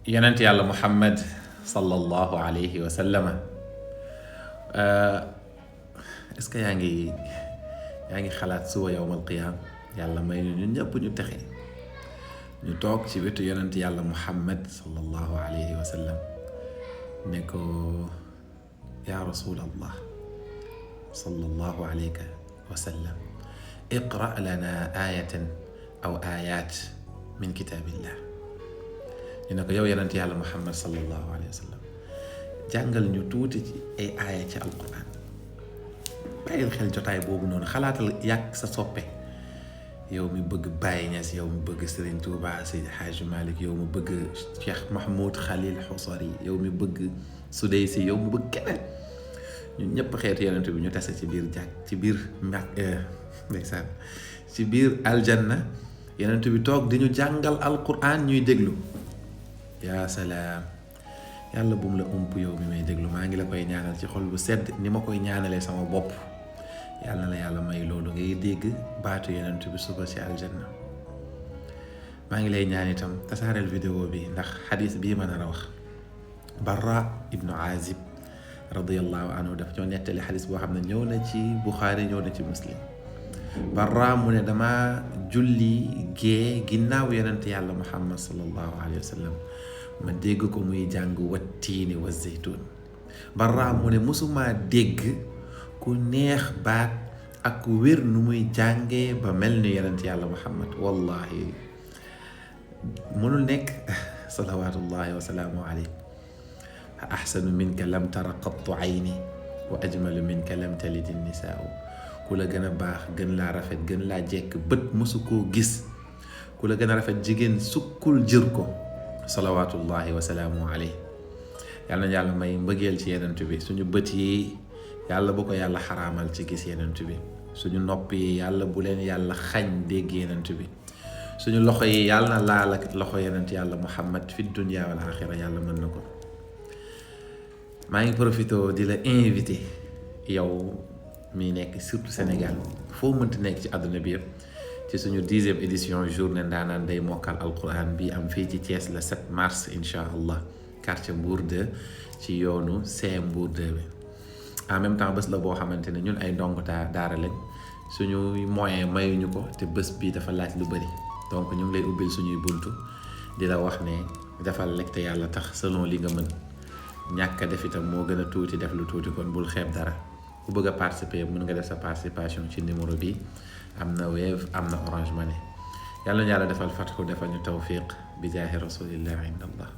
yonent yàlla muhammad sallallahu alayhi wa sallama est-ce que yaa ngi xalaat suba yawmal qiyaam yàlla may ñu ñun ñëpp ñu texe ñu toog ci wetu yonent yàlla muhammad sallallahu alayhi wa sallam ne ko yaa rasulallah sallallahu alayka wa sallam iqra lana ayatan aw ayat min kitabillah ñu ne ko yow yonent yàlla muhammad sallallahu alayhi wa sallam jàngal ñu tuuti ci ay aaya ci alquran bàyyil xel jotaay boobu noonu xalaatal yàgg sa soppe yow mi bëgg Baye Niass yow mi bëgg Serigne Touba Seydi Hadji Malick yow mi bëgg Cheikh Mahmoud Khalil Husari yow mi bëgg Sudaysi yow mi bëgg keneen ñun ñëpp xeetu yonent bi ñu tase ci biir jàkk ci biir ndeysaan ci biir aljanna yonent bi toog di ñu jàngal alquran ñuy déglu yaa salaam yàlla bu mu la ump yow mi may déglu maa ngi la koy ñaanal ci xol bu sedd ni ma koy ñaanalee sama bopp yàlla na la yàlla may loolu ngay dégg baatu yonent bi suba ci aljanna maa ngi lay ñaan itam tasaareel vidéo bi ndax xadis bii ma nar a wax Barra ibnu Azib radiyallahu anhu daf ñoo nettali xadis boo xam ne ñëw na ci Buxaari ñëw na ci Muslim Barra mu ne dama julli gee ginnaaw yonent yàlla Muhammad sallallahu alayhi wa sallam ma dégg ko muy jàng wattiini wa zeytuun Barra mu ne musuma dégg ku neex baat ak ku wér nu muy jàngee ba mel ni yonent yàlla Muhammad wallahi mënul nekk salawatullahi wa salaamu alayhi ahsanu minka lam tara qattu ayni wa ajmalu minka lam talidi nisaau ku la gën a baax gën laa rafet gën laa jekk bët mësu koo gis ku la gën a rafet jigéen sukkul jër ko salawatullahi wa salaamu alayhi yàlla na yàlla may mbëggeel ci yenent bi suñu bët yi yàlla bu ko yàlla xaraamal ci gis yenent bi suñu nopp yi yàlla bu leen yàlla xañ dégg yenent bi suñu loxo yi yàlla na laal ak loxo yenent yàlla muhammad fi dunya wal axira yàlla mën na ko maa ngi profité di la invité yow mi nekk surtout Sénégal foo mënti nekk ci àdduna bi yëpp ci suñu 10e édition journée ndaanaan day mokkal alquran bi am fii ci Thiès le 7 mars incha allah quartier Mbour 2 ci yoonu CM Mbour 2 bi en même temps bés la boo xamante ne ñun ay ndongo daara lañ suñu moyen mayuñu ko te bés bi dafa laaj lu bëri donc ñu ngi lay ubbil suñuy buntu di la wax ne defal lekk te yàlla tax selon li nga mën ñàkk a def itam moo gën a tuuti def lu tuuti kon bul xeeb dara ku bëgg a participer mën nga def sa participation ci numéro bi am na Wave am na Orange Money yàlla na yàlla defal fatxu defal ñu tawfiq bi jaahi rasulillah inda allah